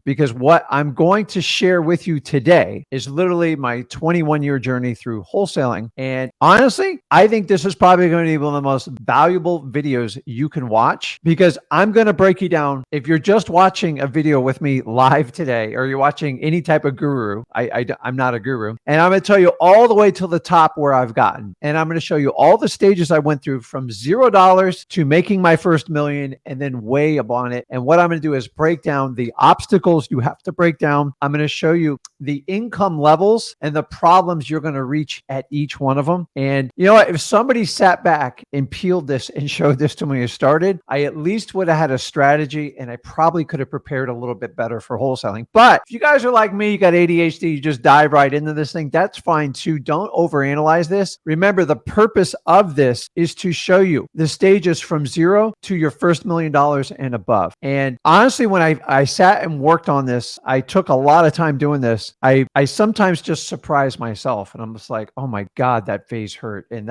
because what I'm going to share with you today is literally my 21-year journey through wholesaling. And honestly, I think this is probably going to be one of the most valuable videos you can watch, because I'm going to break you down. If you're just watching a video with me live today, or you're watching any type of guru, I'm not a guru, and I'm going to tell you all the way to the top where I've gotten. And I'm going to show you all the stages I went through from $0 to making my first million and then way upon it. And what I'm going to do is break down the obstacles you have to break down. I'm going to show you the income levels and the problems you're going to reach at each one of them. And you know what? If somebody sat back and peeled this and showed this to me when you started, I at least would have had a strategy, and I probably could have prepared a little bit better for wholesaling. But if you guys are like me, you got ADHD, you just dive right into this thing, that's fine too. Don't overanalyze this. Remember, the purpose of this is to show you the stages from zero to your first $1 million and above. And honestly, when I sat and worked on this, I took a lot of time doing this. I sometimes just surprise myself, and I'm just like, oh my God, that phase hurt. And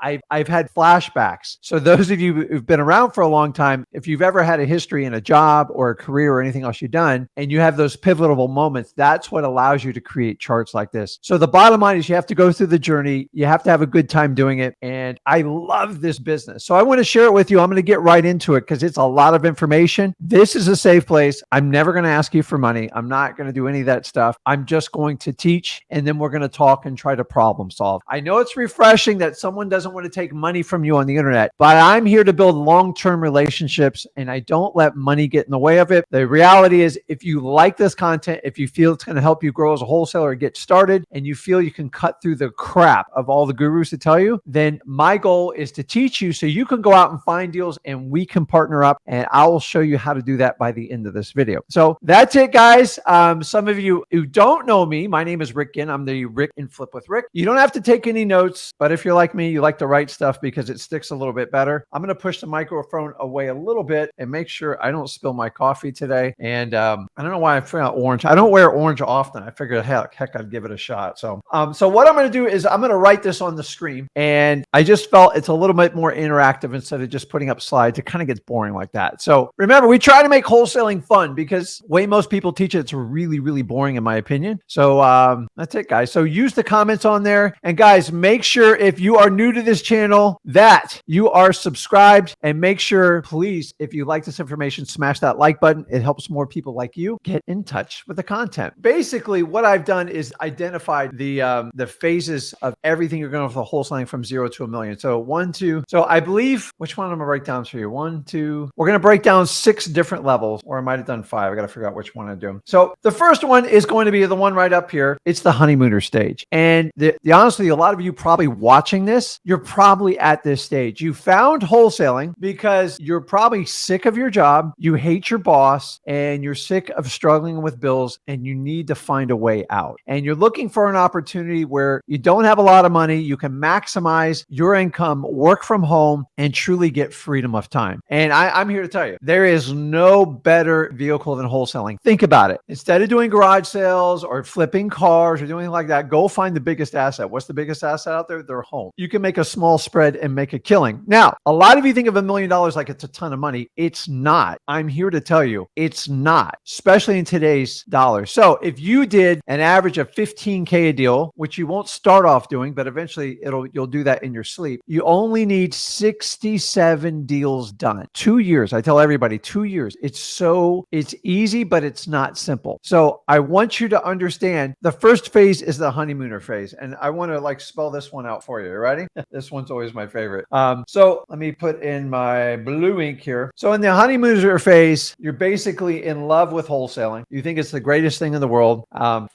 I've had flashbacks. So those of you who've been around for a long time, if you've ever had a history in a job or a career or anything else you've done, and you have those pivotal moments, that's what allows you to create charts like this. So the bottom line is you have to go through the journey. You have to have a good time doing it. And I love this business. So I want to share it with you. I'm going to get right into it because it's a lot of information. This is a safe place. I'm never going to ask you for money. I'm not going to do any of that stuff. I'm just going to teach, and then we're going to talk and try to problem solve. I know it's refreshing that someone doesn't want to take money from you on the internet, but I'm here to build long-term relationships, and I don't let money get in the way of it. The reality is, if you like this content, if you feel it's going to help you grow as a wholesaler or get started, and you feel you can cut through the crap of all the gurus to tell you, then my goal is to teach you so you can go out and find deals and we can partner up, and I will show you how to do that by the end of this video. So that's it, guys. Some of you who don't know me, my name is Rick Ginn. I'm the Rick and Flip with Rick. You don't have to take any notes, but if you're like me, you like to write stuff because it sticks a little bit better. I'm going to push the microphone away a little bit and make sure I don't spill my coffee today. And I don't know why I forgot orange. I don't wear orange often. I figured heck, I'd give it a shot. So what I'm going to do is I'm going to write this on the screen, and I just felt it's a little bit more interactive instead of just putting up slides. It kind of gets boring like that. So remember, we try to make wholesaling fun, because the way most people teach it, it's really, really boring in my opinion. So that's it, guys. So use the comments on there. And guys, make sure if you are new to this channel that you are subscribed, and make sure, please, if you like this information, smash that like button. It helps more people like you get in touch with the content. Basically, what I've done is identified the phases of everything you're going to for wholesaling from 0 to $1 million. So 1, 2. So I believe, which one I'm going to break down for you? 1, 2. We're going to break down 6 different levels, or I might have done 5. I got to figure out which one I do. So the first one is going to be the one right up here. It's the Honeymooner stage. And the honestly, a lot of you probably watching this, you're probably at this stage. You found wholesaling because you're probably sick of your job, you hate your boss, and you're sick of struggling with bills, and you need to find a way out. And you're looking for an opportunity where you don't have a lot of money, you can maximize your income, work from home, and truly get freedom of time. And I'm here to tell you, there is no better vehicle than wholesaling. Think about it. Instead of doing garage sales or flipping cars or doing anything like that, go find the biggest asset. What's the biggest asset out there? Their home. You can make a small spread and make a killing. Now, a lot of you think of $1 million like it's a ton of money. It's not. I'm here to tell you, it's not, especially in today's dollars. So if you did an average of 15K a deal, which you won't start off doing, but eventually you'll do that in your sleep. You only need 67 deals done. 2 years. I tell everybody 2 years. It's easy, but it's not simple. So I want you to understand the first phase is the Honeymooner phase. And I want to spell this one out for you. Ready? This one's always my favorite. So let me put in my blue ink here. So in the Honeymooner phase, you're basically in love with wholesaling. You think it's the greatest thing in the world.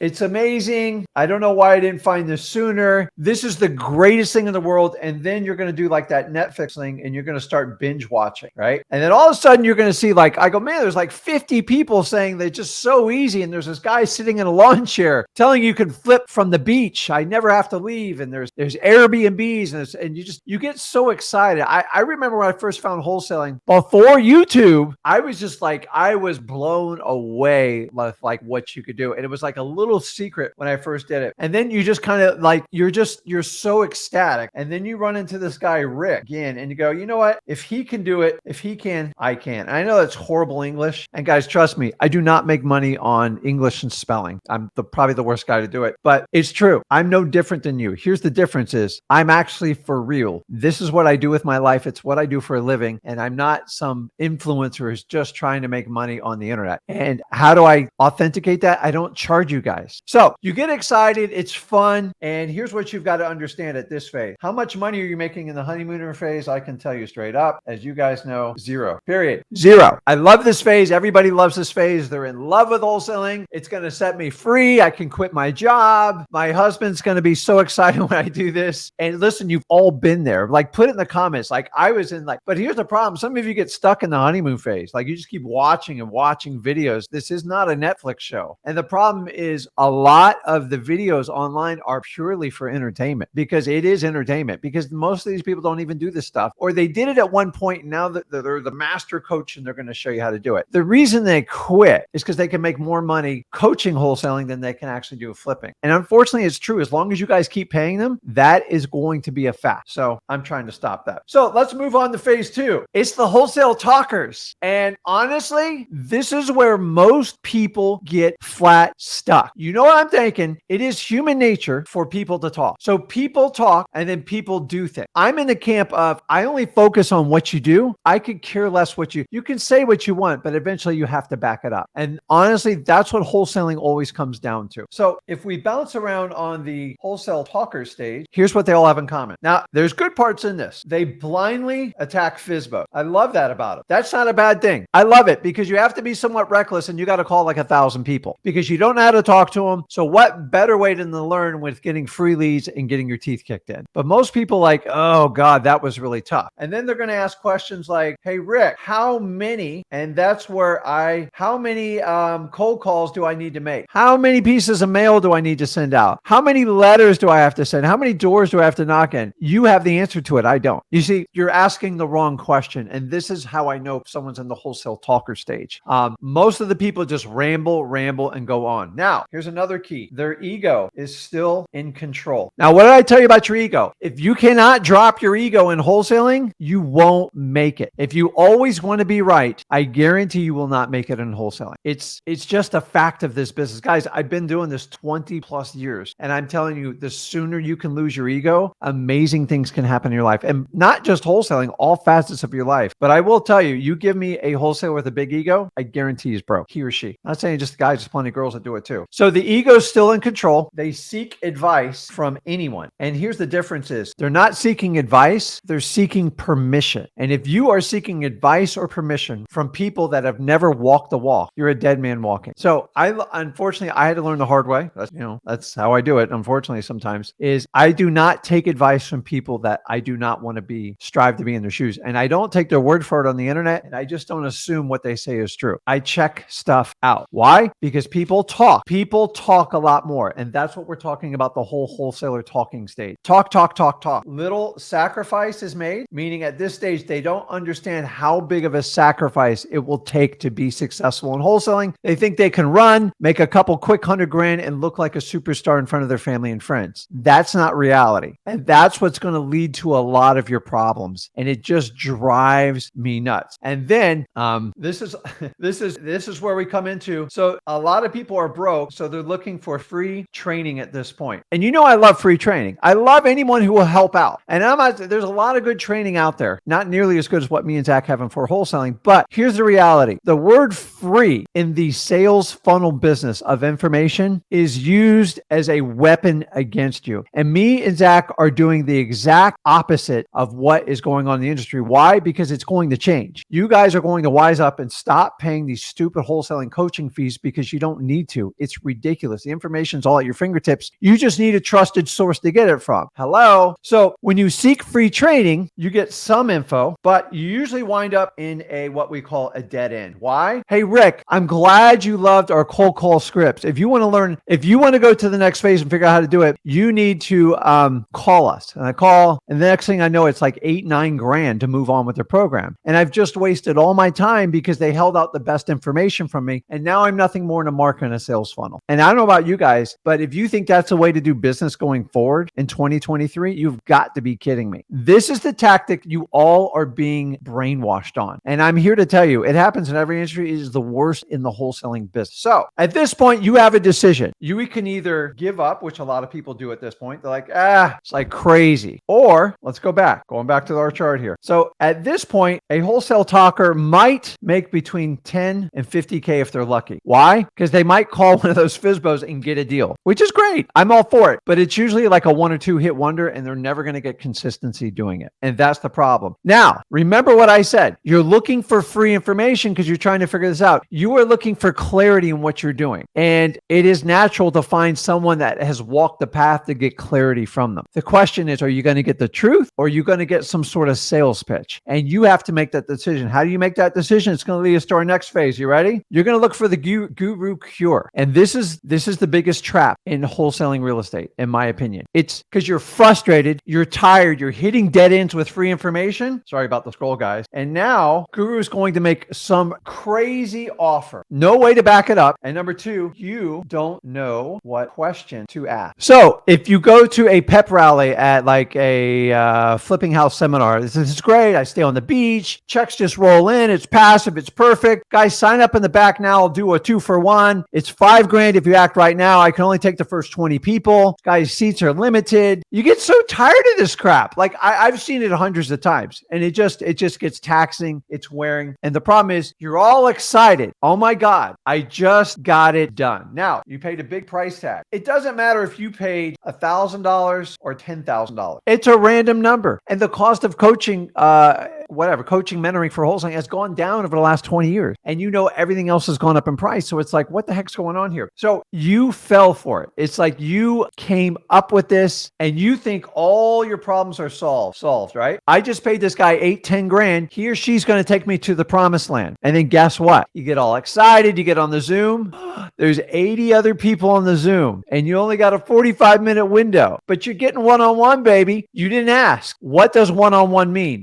It's amazing. I don't know why I didn't find this sooner. This is the greatest thing in the world. And then you're going to do like that Netflix thing, and you're going to start binge watching, right? And then all of a sudden you're going to see I go, man, there's 50 people saying they're just so easy. And there's this guy sitting in a lawn chair telling you can flip from the beach. I never have to leave. And there's Airbnbs, and you get so excited. I remember when I first found wholesaling before YouTube, I was just I was blown away with what you could do. And it was a little secret when I first did it. And then you just kind of you're so ecstatic. And then you run into this guy, Rick, again, and you go, you know what? If he can do it, if he can, I can. And I know that's horrible English. And guys, trust me, I do not make money on English and spelling. I'm probably the worst guy to do it, but it's true. I'm no different than you. Here's the difference is I'm actually for real. This is what I do with my life. It's what I do for a living. And I'm not some influencer who's just trying to make money on the internet. And how do I authenticate that? I don't charge you guys. So you get excited. It's fun. And here's what you've got to understand at this phase. How much money are you making in the Honeymooner phase? I can tell you straight up, as you guys know, zero, period. Zero. I love this phase. Everybody loves this phase. They're in love with wholesaling. It's going to set me free. I can quit my job. My husband's going to be so excited when I do this. And listen, you've all been there. Like, put it in the comments. Like, I was in but here's the problem. Some of you get stuck in the honeymoon phase. Like, you just keep watching and watching videos. This is not a Netflix show. And the problem is a lot of the videos online are purely for entertainment, because it is entertainment, because most of these people don't even do this stuff, or they did it at one point. And now that they're the master coach and they're going to show you how to do it. The reason they quit is because they can make more money coaching wholesaling than they can actually do flipping. And unfortunately, it's true. As long as you guys keep paying them, that is going to be a fact. So I'm trying to stop that. So let's move on to phase two. It's the wholesale talkers. And honestly, this is where most people get flat stuck. You know what I'm thinking? It is human nature for people to talk. So people talk and then people do things. I'm in the camp of, I only focus on what you do. I could care less what you can say what you want, but eventually you have to back it up. And honestly, that's what wholesaling always comes down to. So if we bounce around on the wholesale talker stage, here's what they all have in common. Now, there's good parts in this. They blindly attack FSBO. I love that about them. That's not a bad thing. I love it, because you have to be somewhat reckless and you got to call like 1,000 people because you don't know how to talk to them. So what better way than to learn with getting free leads and getting your teeth kicked in? But most people like, oh God, that was really tough. And then they're going to ask questions like, hey, Rick, how many, and that's where how many cold calls do I need to make? How many pieces of mail do I need to send out? How many letters do I have to send? How many doors do I have to knock in? You have the answer to it. I don't. You see, you're asking the wrong question. And this is how I know if someone's in the wholesale talker stage. Most of the people just ramble, and go on. Now, here's another key. Their ego is still in control. Now, what did I tell you about your ego? If you cannot drop your ego in wholesaling, you won't make it. If you always want to be right, I guarantee you will not make it in wholesaling. It's just a fact of this business. Guys, I've been doing this 20 plus years, and I'm telling you, the sooner you can lose your ego, amazing things can happen in your life. And not just wholesaling, all facets of your life. But I will tell you, you give me a wholesaler with a big ego, I guarantee he's broke. He or she. I'm not saying just the guys, there's plenty of girls that do it too. So the ego's still in control. They seek advice from anyone. And here's the difference is they're not seeking advice, they're seeking permission. And if you are seeking advice or permission from people that have never walked the walk, you're a dead man walking. So unfortunately, I had to learn the hard way. That's how I do it. Unfortunately, sometimes is I do not take advice from people that I do not want to strive to be in their shoes. And I don't take their word for it on the internet. And I just don't assume what they say is true. I check stuff out. Why? Because people talk. People talk a lot more. And that's what we're talking about, the whole wholesaler talking stage. Talk. Little sacrifice is made, meaning at this stage, they don't understand how big of a sacrifice it will take to be successful in wholesaling. They think they can run, make a couple quick $100,000 and look like a superstar in front of their family and friends. That's not reality. And that's what's going to lead to a lot of your problems. And it just drives me nuts. And then this is where we come into. So a lot of people are broke. So they're looking for free training at this point. And you know, I love free training. I love anyone who will help out. And there's a lot of good training out there. Not nearly as good as what me and Zach have for wholesaling. But here's the reality. The word free in the sales funnel business of information is used as a weapon against you. And me and Zach are doing the exact opposite of what is going on in the industry. Why? Because it's going to change. You guys are going to wise up and stop paying these stupid wholesaling coaching fees because you don't need to. It's ridiculous. The information's all at your fingertips. You just need a trusted source to get it from. Hello. So when you seek free training, you get some info, but you usually wind up in what we call a dead end. Why? Hey, Rick, I'm glad you loved our cold call scripts. If you want to go to the next phase and figure out how to do it, you need to call us. And I call, and the next thing I know, it's like $8-9 to move on with their program. And I've just wasted all my time because they held out the best information from me. And now I'm nothing more than a marketer and a sales funnel. And I don't know about you guys, but if you think that's a way to do business going forward in 2023, you've got to be kidding me. This is the tactic you all are being brainwashed on. And I'm here to tell you, it happens in every industry. It is the worst in the wholesaling business. So at this point, you have a decision. You can either give up, which a lot of people do at this point. They're like, it's like crazy. Or let's go back, going back to our chart here. So at this point, a wholesale talker might make between 10 and 50K if they're lucky. Why? Because they might call one of those FSBOs and get a deal, which is great. I'm all for it. But it's usually like a 1 or 2 hit wonder, and they're never going to get consistency doing it. And that's the problem. Now, remember what I said. You're looking for free information because you're trying to figure this out. You are looking for clarity in what you're doing. And it is natural to find someone that has walked the path to get clarity from them. The question is, are you going to get the truth, or are you going to get some sort of sales pitch? And you have to make that decision. How do you make that decision? It's going to lead us to our next phase. You ready? You're going to look for the guru cure. And this is the biggest trap in wholesaling real estate, in my opinion. It's because you're frustrated, you're tired, you're hitting dead ends with free information. Sorry about the scroll, guys. And now Guru is going to make some crazy offer. No way to back it up. And number 2, you don't know what question to ask. So if you go to a pep rally at like a flipping house seminar, this is great. I stay on the beach. Checks just roll in. It's passive. It's perfect. Guys, sign up in the back now. I'll do a 2-for-1. It's $5,000 if you act right now. I can only take the first 20 people. Guys, seats are limited. You get so tired of this crap. Like I've seen it hundreds of times, and it just gets taxing. It's wearing. And the problem is you're all excited. Oh my God, I just got it done. Now you paid a big price tag. It doesn't matter if you paid $1,000 or $10,000. It's a random number. And the cost of coaching, coaching, mentoring for wholesaling has gone down over the last 20 years. And you know, everything else has gone up in price. So it's like, what the heck's going on here? So you fell for it. It's like you came up with this and you think all your problems are solved, right? I just paid this guy $8-10,000. He or she's going to take me to the promised land. And then guess what? You get all excited. You get on the Zoom. There's 80 other people on the Zoom and you only got a 45-minute window, but you're getting one-on-one, baby. You didn't ask. What does one-on-one mean?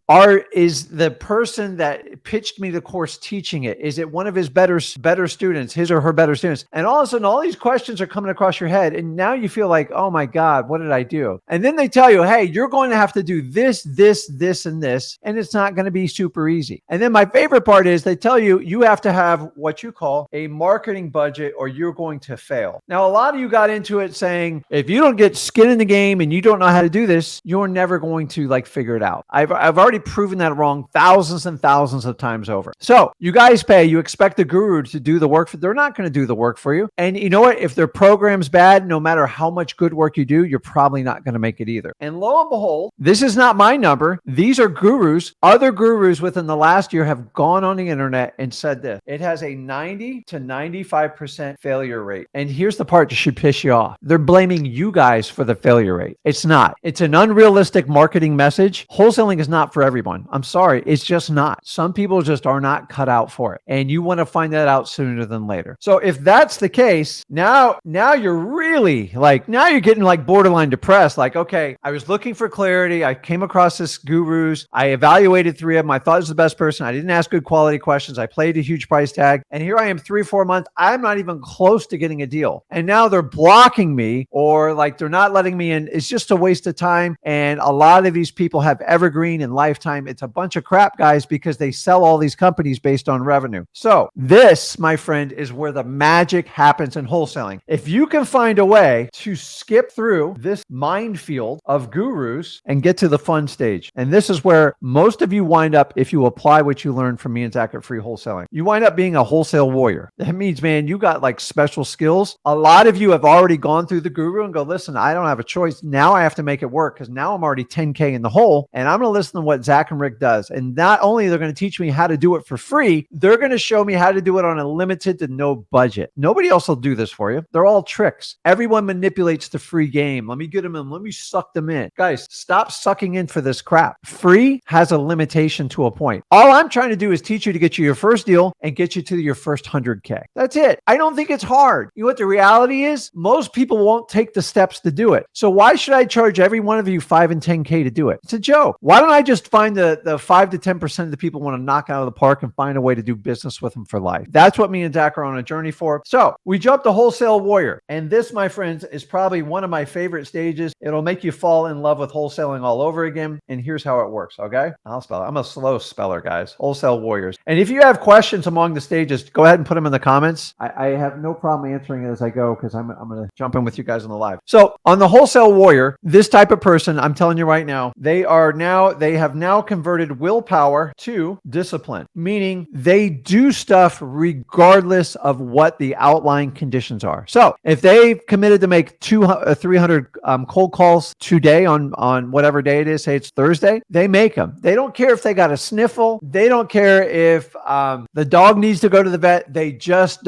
Is the person that pitched me the course teaching it? Is it one of his better students, his or her better students? And all of a sudden, all these questions are coming across your head. And now you feel like, oh my God, what did I do? And then they tell you, hey, you're going to have to do this, and this, and it's not going to be super easy. And then my favorite part is they tell you, you have to have what you call a marketing budget or you're going to fail. Now, a lot of you got into it saying, if you don't get skin in the game and you don't know how to do this, you're never going to figure it out. I've already proven that wrong thousands and thousands of times over. So you guys pay, you expect the guru to do the work. They're not going to do the work for you. And you know what? If their program's bad, no matter how much good work you do, you're probably not going to make it either. And lo and behold, this is not my number. These are gurus. Other gurus within the last year have gone on the internet and said this. It has a 90 to 95% failure rate. And here's the part that should piss you off. They're blaming you guys for the failure rate. It's not. It's an unrealistic marketing message. Wholesaling is not for everyone. I'm sorry. It's just not. Some people just are not cut out for it. And you want to find that out sooner than later. So if that's the case, now you're really now you're getting borderline depressed. Okay, I was looking for clarity. I came across this gurus. I evaluated 3 of them. I thought it was the best person. I didn't ask good quality questions. I played a huge price tag. And here I am 3-4 months. I'm not even close to getting a deal. And now they're blocking me or they're not letting me in. It's just a waste of time. And a lot of these people have evergreen and lifetime. It's a bunch of crap, guys, because they sell all these companies based on revenue. So this, my friend, is where the magic happens in wholesaling. If you can find a way to skip through this minefield of gurus and get to the fun stage. And this is where most of you wind up if you apply what you learned from me and Zach at Free Wholesaling. You wind up being a wholesale warrior. That means, man, you got special skills. A lot of you have already gone through the guru and go, listen, I don't have a choice. Now I have to make it work because now I'm already 10K in the hole and I'm going to listen to what Zach and Rick does. And not only they're going to teach me how to do it for free, they're going to show me how to do it on a limited to no budget. Nobody else will do this for you. They're all tricks. Everyone manipulates the free game. Let me get them in. Let me suck them in. Guys, stop sucking in for this crap. Free has a limitation to a point. All I'm trying to do is teach you to get you your first deal and get you to your first 100K. That's it. I don't think it's hard. You know what the reality is? Most people won't take the steps to do it. So why should I charge every one of you 5 and 10K to do it? It's a joke. Why don't I just find the 5 to 10% of the people want to knock out of the park and find a way to do business with them for life? That's what me and Zach are on a journey for. So we jumped to Wholesale Warrior. And this, my my friends, is probably one of my favorite stages. It'll make you fall in love with wholesaling all over again. And here's how it works, okay? I'll spell it. I'm a slow speller, guys. Wholesale Warriors. And if you have questions among the stages, go ahead and put them in the comments. I have no problem answering it as I go because I'm going to jump in with you guys on the live. So on the Wholesale Warrior, this type of person, I'm telling you right now, they have now converted willpower to discipline, meaning they do stuff regardless of what the outlying conditions are. So if they've committed to make 300 cold calls today on whatever day it is, say it's Thursday, they make them. They don't care if they got a sniffle. They don't care if the dog needs to go to the vet. They just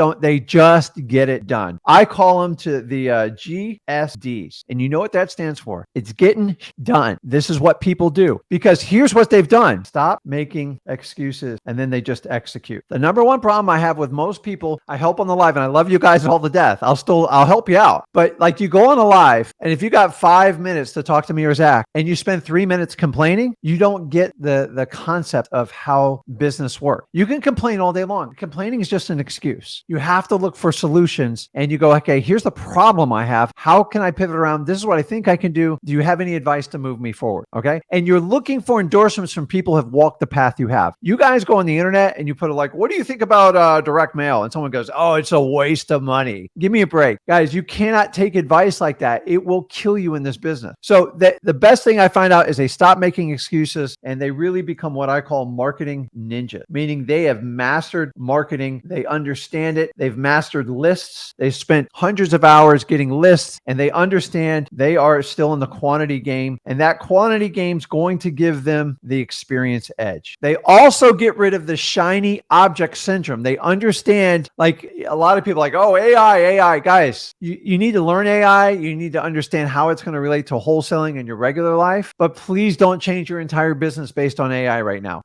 get it done. I call them to the GSDs. And you know what that stands for? It's getting done. This is what people do, because here's what they've done. Stop making excuses and then they just execute. The number one problem I have with most people, I help on the live, and I love you guys all to death. I'll help you out. But like, you go on a live, and if you got 5 minutes to talk to me or Zach and you spend 3 minutes complaining, you don't get the concept of how business works. You can complain all day long. Complaining is just an excuse. You have to look for solutions, and you go, okay, here's the problem I have. How can I pivot around? This is what I think I can do. Do you have any advice to move me forward? Okay. And you're looking for endorsements from people who have walked the path you have. You guys go on the internet and you put it like, what do you think about direct mail? And someone goes, oh, it's a waste of money. Give me a break. Guys, you cannot take advice like that. It will kill you in this business. So the best thing I find out is they stop making excuses and they really become what I call marketing ninja, meaning they have mastered marketing. They understand it. They've mastered lists. They've spent hundreds of hours getting lists, and they understand they are still in the quantity game, and that quantity game's going to give them the experience edge. They also get rid of the shiny object syndrome. They understand, like a lot of people like, oh, AI. Guys, you need to learn AI. You need to understand how it's going to relate to wholesaling in your regular life, but please don't change your entire business based on AI right now.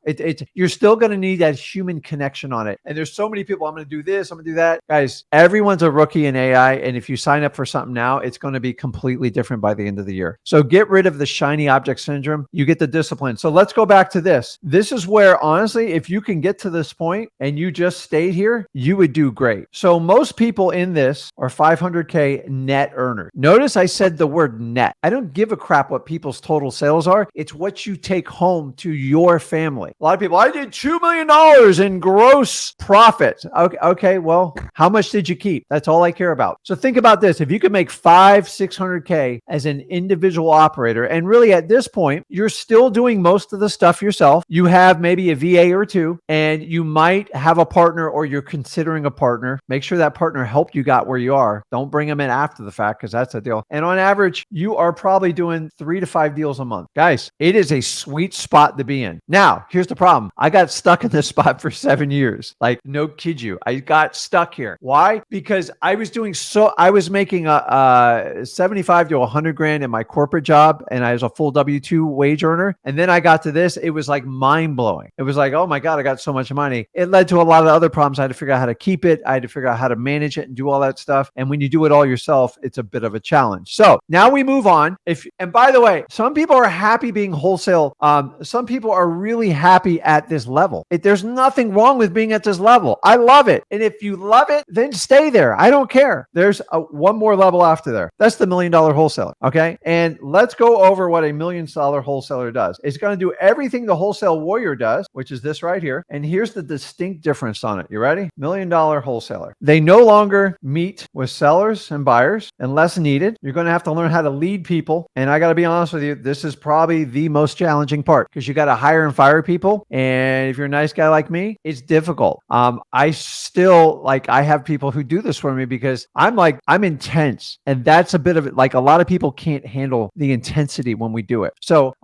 You're still going to need that human connection on it. And there's so many people, I'm going to do this, I'm going to do that. Guys, everyone's a rookie in AI. And if you sign up for something now, it's going to be completely different by the end of the year. So get rid of the shiny object syndrome. You get the discipline. So let's go back to this. This is where, honestly, if you can get to this point and you just stayed here, you would do great. So most people in this are 500K net earners. Notice I said the word net. I don't give a crap what people's total sales are. It's what you take home to your family. A lot of people, I did $2 million in gross profit. Okay, well, how much did you keep? That's all I care about. So think about this. If you could make 600K as an individual operator, and really at this point, you're still doing most of the stuff yourself. You have maybe a VA or two, and you might have a partner, or you're considering a partner. Make sure that partner helped you got where you are. Don't bring them in after the fact, because that's a deal. And on average, you are probably doing 3 to 5 deals a month. Guys, it is a sweet spot to be in. Now, here's the problem. I got stuck in this spot for 7 years. Like, no kid you. I got stuck here. Why? Because I was making 75 to 100 grand in my corporate job, and I was a full W-2 wage earner. And then I got to this. It was like mind blowing. It was like, oh my God, I got so much money. It led to a lot of other problems. I had to figure out how to keep it. I had to figure out how to manage it and do all that stuff. And when you do it all yourself, it's a bit of a challenge. So now we move on. And by the way, some people are happy being wholesale. Some people are really happy at this level. There's nothing wrong with being at this level. I love it. And if you love it, then stay there. I don't care. There's one more level after there. That's the $1 million wholesaler. Okay. And let's go over what a $1 million wholesaler does. It's going to do everything the Wholesale Warrior does, which is this right here. And here's the distinct difference on it. You ready? $1 million wholesaler. They no longer meet with sellers and buyers unless needed. You're going to have to learn how to lead people. And I got to be honest with you, this is probably the most challenging part, because you got to hire and fire people. And if you're a nice guy like me, it's difficult. I have people who do this for me because I'm intense. And that's a bit of it. Like, a lot of people can't handle the intensity when we do it. So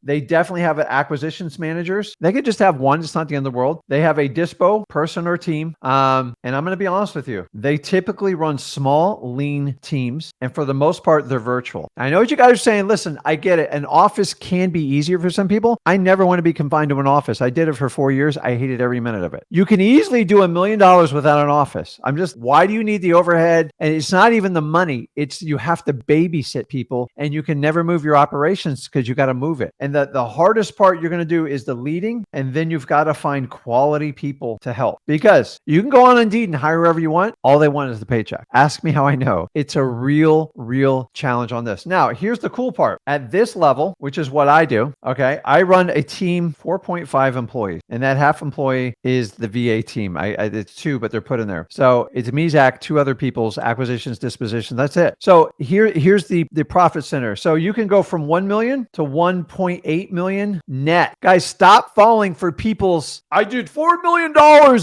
they definitely have acquisitions managers. They could just have one. It's not the end of the world. They have a dispo person or team. And I'm going to be honest with you. They typically run small, lean teams. And for the most part, they're virtual. I know what you guys are saying. Listen, I get it. An office can be easier for some people. I never want to be confined to an office. I did it for 4 years. I hated every minute of it. You can easily do $1 million without an office. Why do you need the overhead? And it's not even the money. It's you have to babysit people, and you can never move your operations because you got to move it. And the hardest part you're going to do is the leading. And then you've got to find quality people to help, because you can go on Indeed and hire whoever you want. All they want is the paycheck. Ask me how I know. It's a real challenge on this. Now, here's the cool part. At this level, which is what I do, okay, I run a team 4.5 employees, and that half employee is the VA team. It's two, but they're put in there. So it's me, Zach, two other people's acquisitions, dispositions. That's it. So here's the profit center. So you can go from 1 million to 1.8 million net. Guys, stop falling for people's, I did $4 million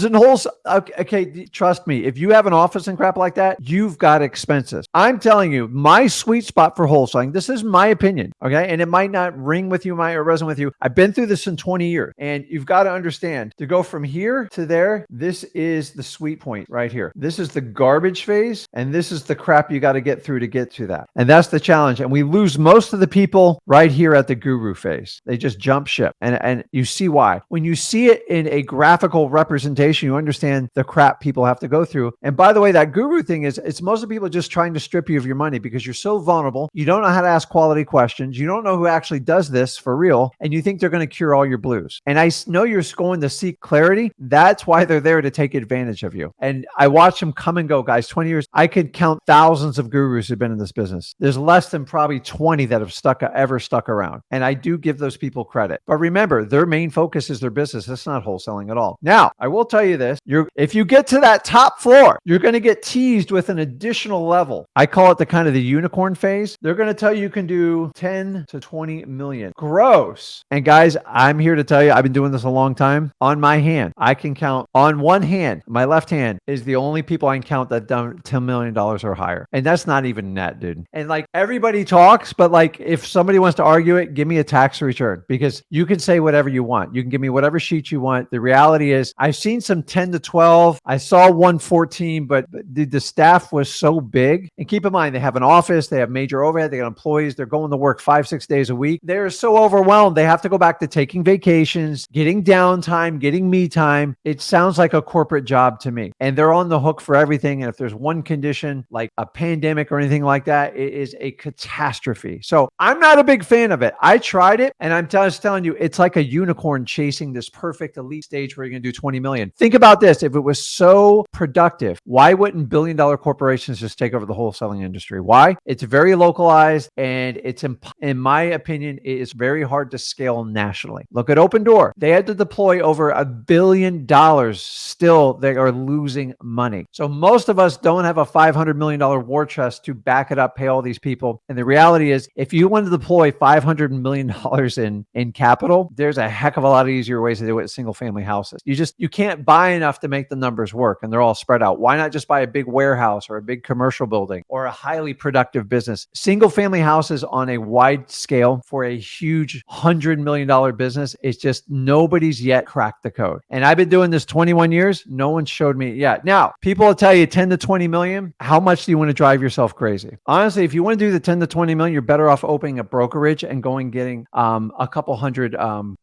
in wholesale. Okay, trust me. If you have an office and crap like that, you've got expenses. I'm telling you, my sweet spot for wholesaling, this is my opinion, okay? And it might not ring with you, might resonate with you. I've been through this in 20 years, and you've got to understand, to go from here to there, this is the sweet point right here. This is the garbage phase, and this is the crap you got to get through to get to that. And that's the challenge. And we lose most of the people right here at the guru phase. They just jump ship. And you see why. When you see it in a graphical representation, you understand the crap people have to go through. And by the way, that guru thing is, it's most of the people just trying to strip you of your money because you're so vulnerable. You don't know how to ask quality questions. You don't know who actually does this for real. And you think they're going to cure all your blues. And I know you're going to seek clarity. That's why they're there to take advantage of you. And I watch them come and go, guys. 20 years. I could count thousands of gurus who've been in this business. There's less than probably 20 that have ever stuck around. And I do give those people credit. But remember, their main focus is their business. That's not wholesaling at all. Now, I will tell you this. If you get to that top floor, you're going to get teased with an additional level. I call it the kind of the unicorn phase. They're going to tell you can do 10 to 20 million gross. And guys, I'm here to tell you, I've been doing this a long time. On my hand, I can count on one hand. My left hand is the only people I can count that done $10 million or higher. And that's not even net, dude. And like everybody talks, but like if somebody wants to argue it, give me a tax return because you can say whatever you want. You can give me whatever sheet you want. The reality is I've seen some 10 to 12. I saw 114, but the staff was so big. And keep in mind, they have an office, they have major overhead, they got employees, they're going to work 5-6 days a week. They're so overwhelmed. They have to go back to taking vacations, getting downtime, getting me time. It sounds like a corporate job to me. And they're on the hook for everything. And if there's one condition like a pandemic or anything like that, it is a catastrophe. So I'm not a big fan of it. I tried it and I'm just telling you, it's like a unicorn chasing this perfect elite stage where you're going to do 20 million. Think about this. If it was so productive, why wouldn't billion-dollar corporations just take over the wholesaling industry? Why? It's very localized and it's, in my opinion, it is very hard to scale nationally. Look at Open Door. They had to deploy over $1 billion. Still, they are losing money. So most of us don't have a $500 million war chest to back it up, pay all these people. And the reality is, if you want to deploy $500 million in capital, there's a heck of a lot of easier ways to do it with single family houses. You can't buy enough to make the numbers work and they're all spread out. Why not just buy a big warehouse or a big commercial building or a highly productive business? Single family houses on a wide scale for a huge $100 million business, it's just nobody's yet cracked the code. And I've been doing this 21 years. No one showed me yet. Now, people will tell you 10 to 20 million. How much do you want to drive yourself crazy? Honestly, if you want to do the 10 to 20 million, you're better off opening a brokerage and getting a couple hundred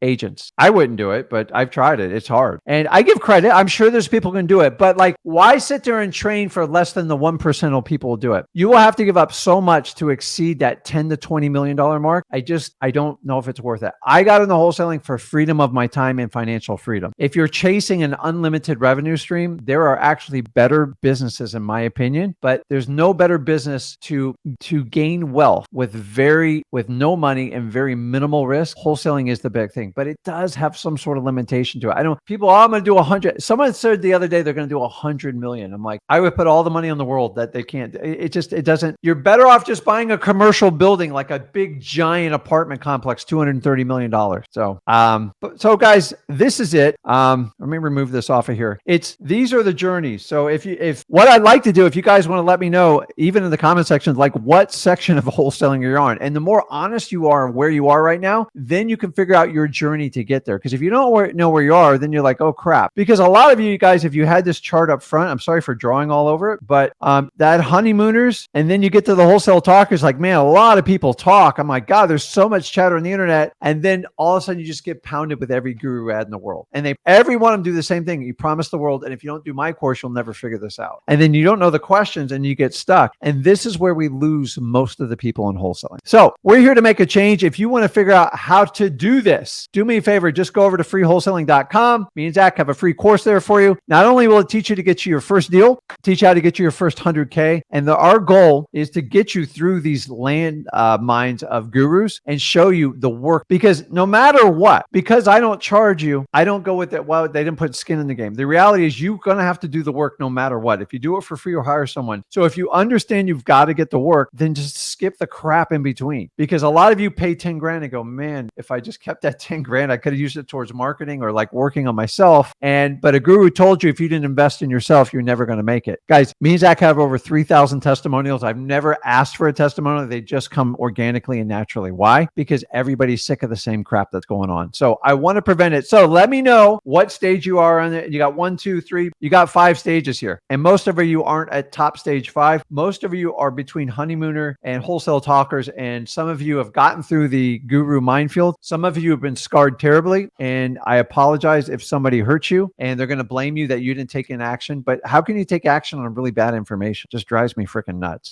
agents. I wouldn't do it, but I've tried it. It's hard. And I give credit. I'm sure there's people who can do it, but like, why sit there and train for less than the 1% of people who do it? You will have to give up so much to exceed that 10 to 20 million dollar mark. I don't know if it's worth it. I got into wholesaling for freedom of my time and financial freedom. If you're chasing an unlimited revenue stream, there are actually better businesses in my opinion, but there's no better business to gain wealth with no money and very minimal risk. Wholesaling is the big thing, but it does have some sort of limitation to it. I'm going to do 100. Someone said the other day they're going to do 100 million. I'm like, I would put all the money in the world that they can't. It doesn't. You're better off just buying a commercial building, like a big giant apartment complex, $230 million. So guys, this is it. Let me remove this off of here. These are the journeys. So if what I'd like to do, if you guys want to let me know, even in the comment section, like what section of wholesaling you're on, and the more honest you are where you are right now, then you can figure out your journey to get there. Because if you don't know where you are, then you're like, oh crap. Because a lot of you guys, if you had this chart up front, I'm sorry for drawing all over it, but that honeymooners, and then you get to the wholesale talkers, like, man, a lot of people talk. I'm like, God, there's so much chatter on the internet. And then all of a sudden you just get pounded with every guru ad in the world. And every one of them do the same thing. You promise the world, and if you don't do my course, you'll never figure this out. And then you don't know the questions and you get stuck. And this is where we lose most of the people in wholesaling. So we're here to make a change. If you want to figure out how to do this, do me a favor, just go over to freewholesaling.com. Me and Zach have a free course there for you. Not only will it teach you to get you your first deal, teach you how to get you your first 100 100K. And our goal is to get you through these land mines of gurus and show you the work, because no matter what, because I don't charge you, I don't go with it. Well, they didn't put skin in the game. The reality is you're going to have to do the work no matter what. If you do it for free or hire someone. So if you understand you've got to get the work, then just skip the crap in between, because a lot of you pay 10 grand and go, man, if I just kept that 10 grand, I could have used it towards marketing or like working on myself. But a guru told you if you didn't invest in yourself, you're never going to make it. Guys, me and Zach have over 3,000 testimonials. I've never asked for a testimonial. They just come organically and naturally. Why? Because everybody's sick of the same crap that's going on. So I want to prevent it. So let me know what stage you are on it. You got 1, 2, 3, you got 5 stages here. And most of you aren't at top stage 5. Most of you are between Honeymooner and Wholesale Talkers. And some of you have gotten through the guru minefield. Some of you have been scarred terribly. And I apologize if somebody hurt you and they're going to blame you that you didn't take an action. But how can you take action on really bad information? Just drives me freaking nuts.